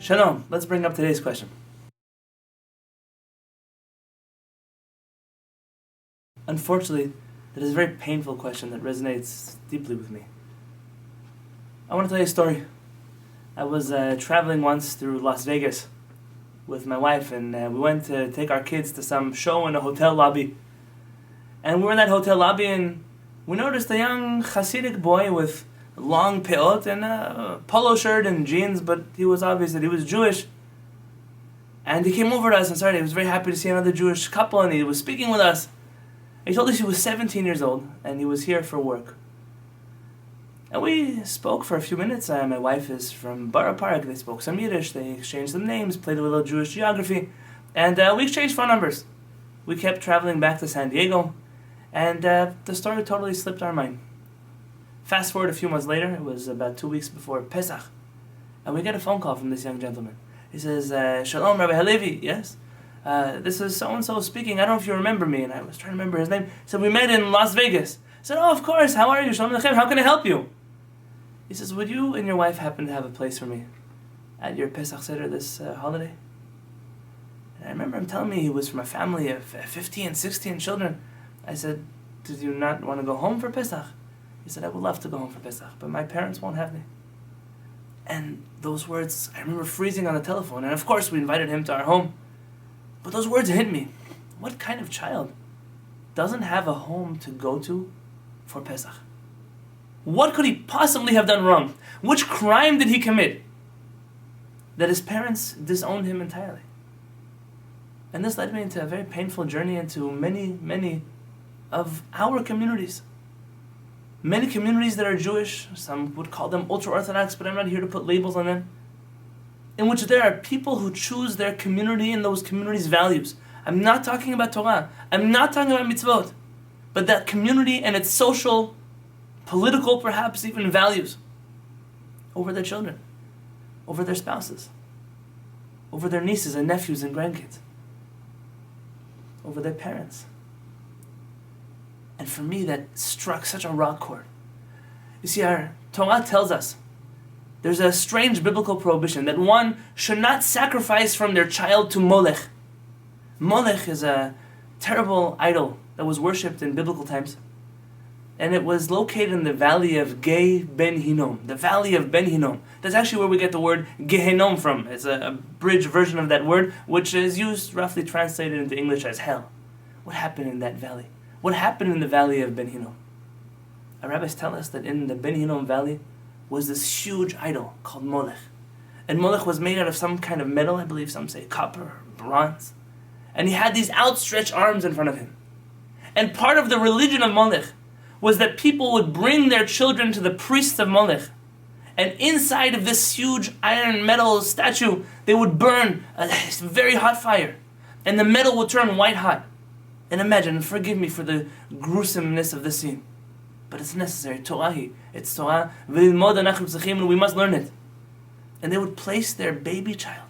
Shalom. Let's bring up today's question. Unfortunately, it is a very painful question that resonates deeply with me. I want to tell you a story. I was traveling once through Las Vegas with my wife, and we went to take our kids to some show in a hotel lobby. And we were in that hotel lobby, and we noticed a young Hasidic boy with long peot and a polo shirt and jeans, but he was obvious that he was Jewish. And he came over to us and he was very happy to see another Jewish couple, and he was speaking with us. He told us he was 17 years old, and he was here for work. And we spoke for a few minutes. My wife is from Borough Park. They spoke some Yiddish. They exchanged some names, played a little Jewish geography, and we exchanged phone numbers. We kept traveling back to San Diego, and the story totally slipped our mind. Fast forward a few months later, it was about 2 weeks before Pesach, and we get a phone call from this young gentleman. He says, Shalom, Rabbi Halevy. Yes? This is so-and-so speaking. I don't know if you remember me. And I was trying to remember his name. He said, we met in Las Vegas. I said, oh, of course. How are you? Shalom Aleichem. How can I help you? He says, would you and your wife happen to have a place for me at your Pesach Seder this holiday? And I remember him telling me he was from a family of 15, 16 children. I said, did you not want to go home for Pesach? He said, I would love to go home for Pesach, but my parents won't have me. And those words, I remember freezing on the telephone. And of course, we invited him to our home. But those words hit me. What kind of child doesn't have a home to go to for Pesach? What could he possibly have done wrong? Which crime did he commit that his parents disowned him entirely? And this led me into a very painful journey into many of our communities. Many communities that are Jewish, some would call them ultra-Orthodox, but I'm not here to put labels on them, in which there are people who choose their community and those communities' values. I'm not talking about Torah. I'm not talking about mitzvot. But that community and its social, political, perhaps even values over their children, over their spouses, over their nieces and nephews and grandkids, over their parents. And for me, that struck such a rock chord. You see, our Torah tells us there's a strange biblical prohibition that one should not sacrifice from their child to Molech. Molech is a terrible idol that was worshipped in biblical times. And it was located in the valley of Gei Ben Hinnom, the valley of Ben Hinnom. That's actually where we get the word Gehenom from. It's a abridged version of that word, which is used, roughly translated into English as hell. What happened in that valley? What happened in the valley of Ben Hinnom? Our rabbis tell us that in the Ben Hinnom valley was this huge idol called Molech. And Molech was made out of some kind of metal, I believe some say copper or bronze. And he had these outstretched arms in front of him. And part of the religion of Molech was that people would bring their children to the priests of Molech. And inside of this huge iron metal statue, they would burn a very hot fire. And the metal would turn white hot. And imagine, and forgive me for the gruesomeness of this scene, but it's necessary. Torah, it's Torah, and we must learn it. And they would place their baby child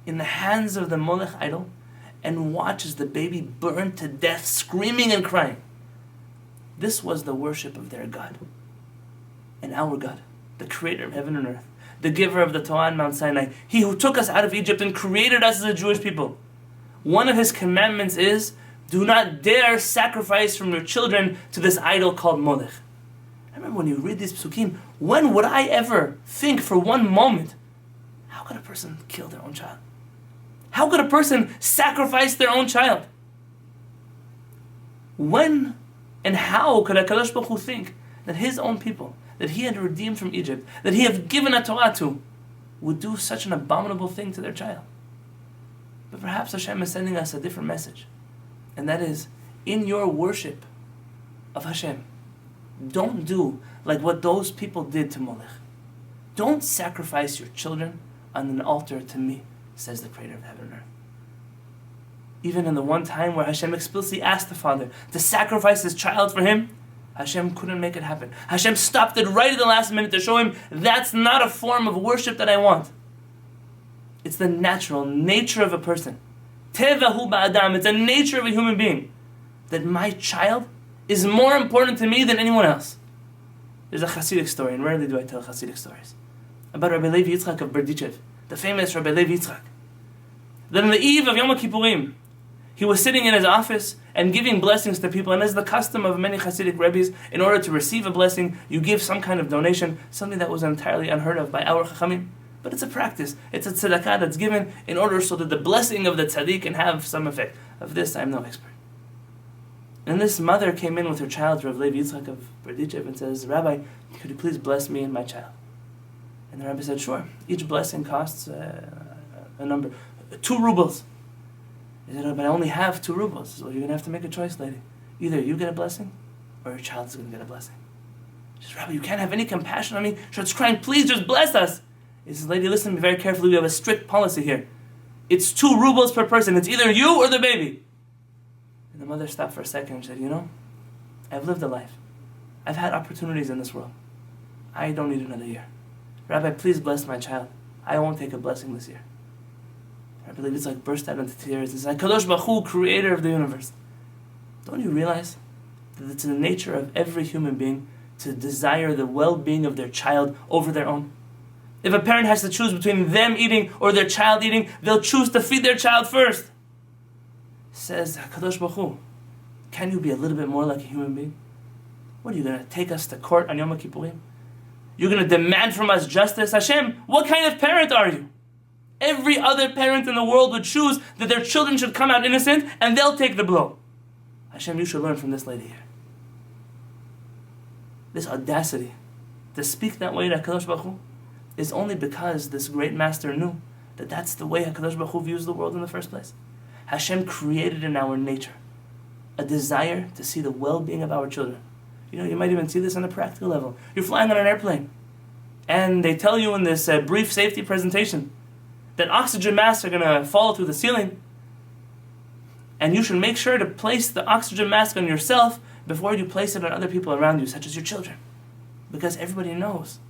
in the hands of the Molech idol and watch as the baby burned to death, screaming and crying. This was the worship of their God. And our God, the creator of heaven and earth, the giver of the Torah on Mount Sinai, he who took us out of Egypt and created us as a Jewish people. One of his commandments is, do not dare sacrifice from your children to this idol called Molech. I remember when you read these psukim, when would I ever think for one moment, how could a person kill their own child? How could a person sacrifice their own child? When and how could HaKadosh Baruch Hu think that his own people, that he had redeemed from Egypt, that he had given a Torah to, would do such an abominable thing to their child? But perhaps Hashem is sending us a different message. And that is, in your worship of Hashem, don't do like what those people did to Molech. Don't sacrifice your children on an altar to me, says the creator of heaven and earth. Even in the one time where Hashem explicitly asked the father to sacrifice his child for him, Hashem couldn't make it happen. Hashem stopped it right at the last minute to show him that's not a form of worship that I want. It's the natural nature of a person. Tevahu ba'adam, it's a nature of a human being, that my child is more important to me than anyone else. There's a Hasidic story, and rarely do I tell Hasidic stories, about Rabbi Levi Yitzchak of Berdichev, the famous Rabbi Levi Yitzchak, that on the eve of Yom Kippurim, he was sitting in his office and giving blessings to people. And as the custom of many Hasidic rabbis, in order to receive a blessing, you give some kind of donation, something that was entirely unheard of by our Chachamim. But it's a practice. It's a tzedakah that's given in order so that the blessing of the tzaddik can have some effect. Of this, I'm no expert. And this mother came in with her child, Rav Levi Yitzchak of Berdichev, and says, Rabbi, could you please bless me and my child? And the rabbi said, sure. Each blessing costs a number, 2 rubles. He said, oh, but I only have 2 rubles. So you're going to have to make a choice, lady. Either you get a blessing, or your child is going to get a blessing. She says, Rabbi, you can't have any compassion on me? She's crying, please just bless us. He says, lady, listen to me very carefully. We have a strict policy here. It's 2 rubles per person. It's either you or the baby. And the mother stopped for a second and said, you know, I've lived a life. I've had opportunities in this world. I don't need another year. Rabbi, please bless my child. I won't take a blessing this year. I believe it's like burst out into tears. It's like Kadosh Baruch Hu, creator of the universe. Don't you realize that it's in the nature of every human being to desire the well-being of their child over their own? If a parent has to choose between them eating or their child eating, they'll choose to feed their child first. Says Kadosh Baruch Hu, can you be a little bit more like a human being? What, are you going to take us to court on Yom Kippurim? You're going to demand from us justice? Hashem, what kind of parent are you? Every other parent in the world would choose that their children should come out innocent and they'll take the blow. Hashem, you should learn from this lady here. This audacity to speak that way to HaKadosh Baruch Hu is only because this great master knew that that's the way HaKadosh Baruch Hu views the world in the first place. Hashem created in our nature a desire to see the well-being of our children. You know, you might even see this on a practical level. You're flying on an airplane, and they tell you in this brief safety presentation that oxygen masks are going to fall through the ceiling, and you should make sure to place the oxygen mask on yourself before you place it on other people around you, such as your children. Because everybody knows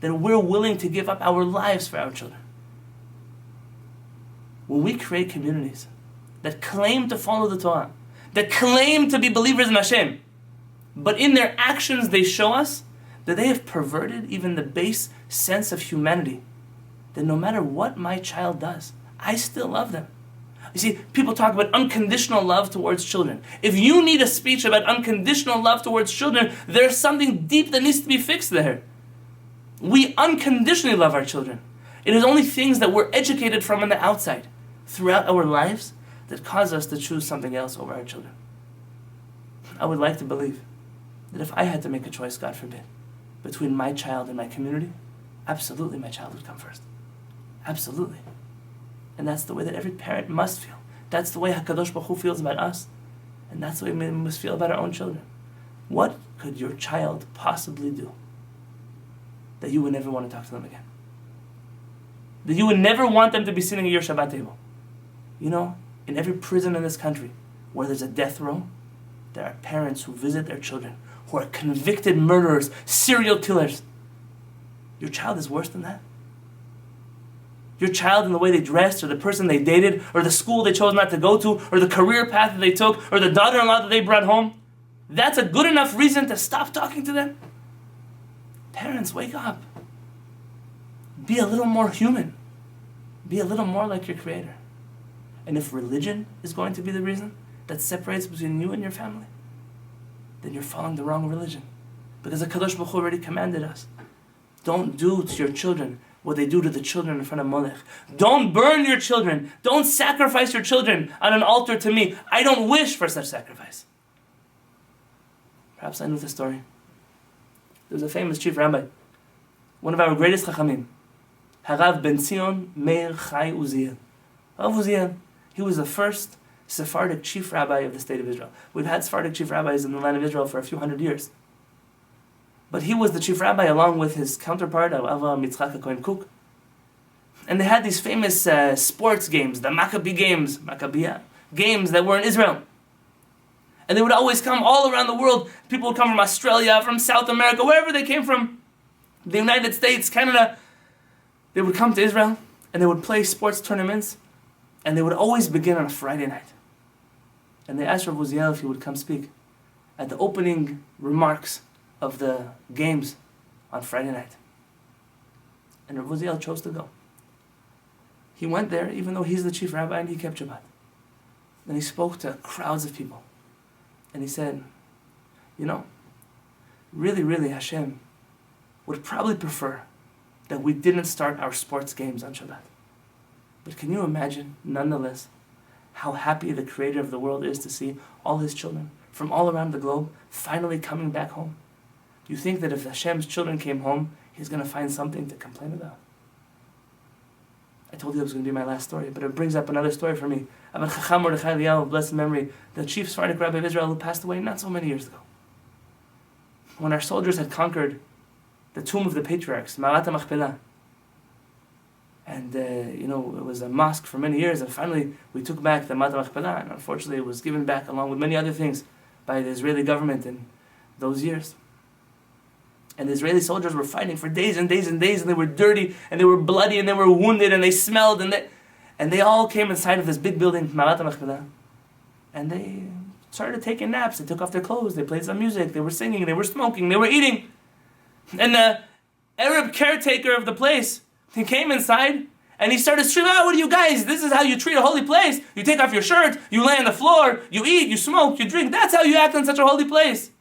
that we're willing to give up our lives for our children. When we create communities that claim to follow the Torah, that claim to be believers in Hashem, but in their actions they show us that they have perverted even the base sense of humanity, then no matter what my child does, I still love them. You see, people talk about unconditional love towards children. If you need a speech about unconditional love towards children, there's something deep that needs to be fixed there. We unconditionally love our children. It is only things that we're educated from on the outside throughout our lives that cause us to choose something else over our children. I would like to believe that if I had to make a choice, God forbid, between my child and my community, absolutely my child would come first. Absolutely. And that's the way that every parent must feel. That's the way HaKadosh Baruch Hu feels about us. And that's the way we must feel about our own children. What could your child possibly do that you would never want to talk to them again? That you would never want them to be sitting at your Shabbat table? You know, in every prison in this country where there's a death row, there are parents who visit their children who are convicted murderers, serial killers. Your child is worse than that? Your child in the way they dressed, or the person they dated, or the school they chose not to go to, or the career path that they took, or the daughter-in-law that they brought home, that's a good enough reason to stop talking to them? Parents, wake up. Be a little more human. Be a little more like your Creator. And if religion is going to be the reason that separates between you and your family, then you're following the wrong religion. Because the Kadosh Baruch Hu already commanded us. Don't do to your children what they do to the children in front of Molech. Don't burn your children. Don't sacrifice your children on an altar to me. I don't wish for such sacrifice. Perhaps I know the story. There was a famous chief rabbi, one of our greatest chachamim, Harav Ben Zion Meir Chai Uziel. Rav Uziel, he was the first Sephardic chief rabbi of the state of Israel. We've had Sephardic chief rabbis in the land of Israel for a few hundred years. But he was the chief rabbi along with his counterpart, Avraham Yitzchak Cohen Cook. And they had these famous sports games, the Maccabiah games that were in Israel. And they would always come all around the world. People would come from Australia, from South America, wherever they came from, the United States, Canada. They would come to Israel and they would play sports tournaments, and they would always begin on a Friday night. And they asked Rav Uziel if he would come speak at the opening remarks of the games on Friday night. And Rav Uziel chose to go. He went there, even though he's the chief rabbi, and he kept Shabbat. Then he spoke to crowds of people. And he said, really, really, Hashem would probably prefer that we didn't start our sports games on Shabbat. But can you imagine, nonetheless, how happy the Creator of the world is to see all His children from all around the globe finally coming back home? Do you think that if Hashem's children came home, He's going to find something to complain about? I told you it was going to be my last story, but it brings up another story for me about Chacham Mordechai Eliyahu, of blessed memory, the chief Sephardic rabbi of Israel who passed away not so many years ago. When our soldiers had conquered the tomb of the patriarchs, Ma'arat HaMachpelah, and it was a mosque for many years, and finally we took back the Ma'arat HaMachpelah, and unfortunately it was given back along with many other things by the Israeli government in those years. And the Israeli soldiers were fighting for days and days and days, and they were dirty, and they were bloody, and they were wounded, and they smelled, and they all came inside of this big building, Ma'arat HaMachpelah, and they started taking naps. They took off their clothes, they played some music, they were singing, they were smoking, they were eating. And the Arab caretaker of the place, he came inside, and he started screaming, what are you guys? This is how you treat a holy place. You take off your shirt, you lay on the floor, you eat, you smoke, you drink. That's how you act in such a holy place.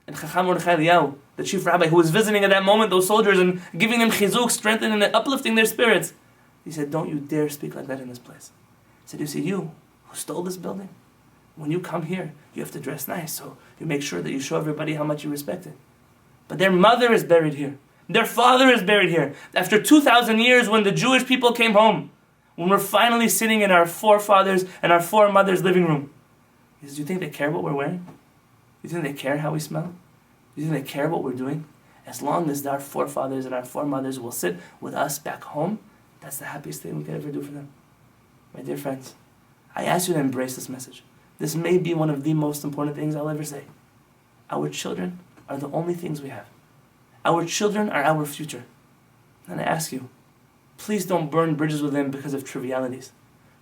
And Chacham Mordechai Eliyahu, the chief rabbi who was visiting at that moment those soldiers and giving them chizuk, strengthening and uplifting their spirits, he said, don't you dare speak like that in this place. He said, you see, you who stole this building, when you come here, you have to dress nice, so you make sure that you show everybody how much you respect it. But their mother is buried here. Their father is buried here. After 2,000 years, when the Jewish people came home, when we're finally sitting in our forefathers and our foremothers' living room, he says, do you think they care what we're wearing? Do you think they care how we smell? Do you think they care what we're doing? As long as our forefathers and our foremothers will sit with us back home, that's the happiest thing we could ever do for them. My dear friends, I ask you to embrace this message. This may be one of the most important things I'll ever say. Our children are the only things we have. Our children are our future. And I ask you, please don't burn bridges with them because of trivialities.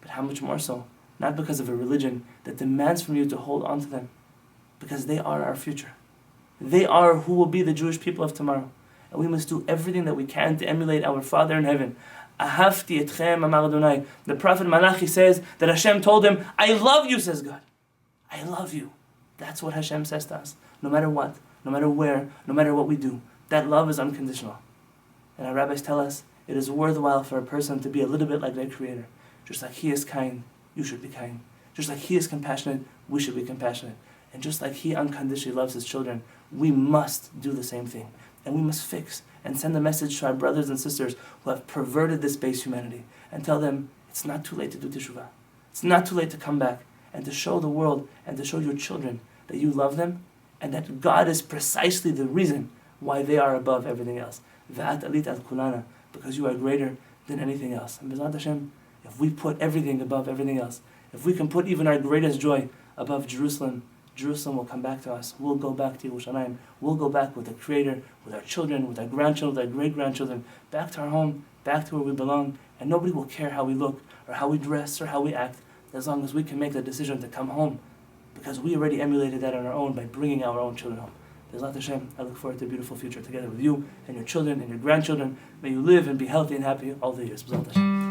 But how much more so, not because of a religion that demands from you to hold on to them. Because they are our future. They are who will be the Jewish people of tomorrow. And we must do everything that we can to emulate our Father in heaven. Ahavti etchem amar Adonai. The prophet Malachi says that Hashem told him, I love you, says God. I love you. That's what Hashem says to us. No matter what, no matter where, no matter what we do. That love is unconditional. And our rabbis tell us, it is worthwhile for a person to be a little bit like their Creator. Just like He is kind, you should be kind. Just like He is compassionate, we should be compassionate. And just like He unconditionally loves His children, we must do the same thing. And we must fix and send a message to our brothers and sisters who have perverted this base humanity and tell them it's not too late to do teshuvah. It's not too late to come back and to show the world and to show your children that you love them and that God is precisely the reason why they are above everything else. V'at alit al kulana, because you are greater than anything else. And B'ezrat Hashem, if we put everything above everything else, if we can put even our greatest joy above Jerusalem, Jerusalem will come back to us. We'll go back to HaShamayim. We'll go back with the Creator, with our children, with our grandchildren, with our great-grandchildren, back to our home, back to where we belong, and nobody will care how we look, or how we dress, or how we act, as long as we can make the decision to come home, because we already emulated that on our own by bringing our own children home. B'ezrat Hashem, I look forward to a beautiful future together with you and your children and your grandchildren. May you live and be healthy and happy all the years. B'ezrat Hashem.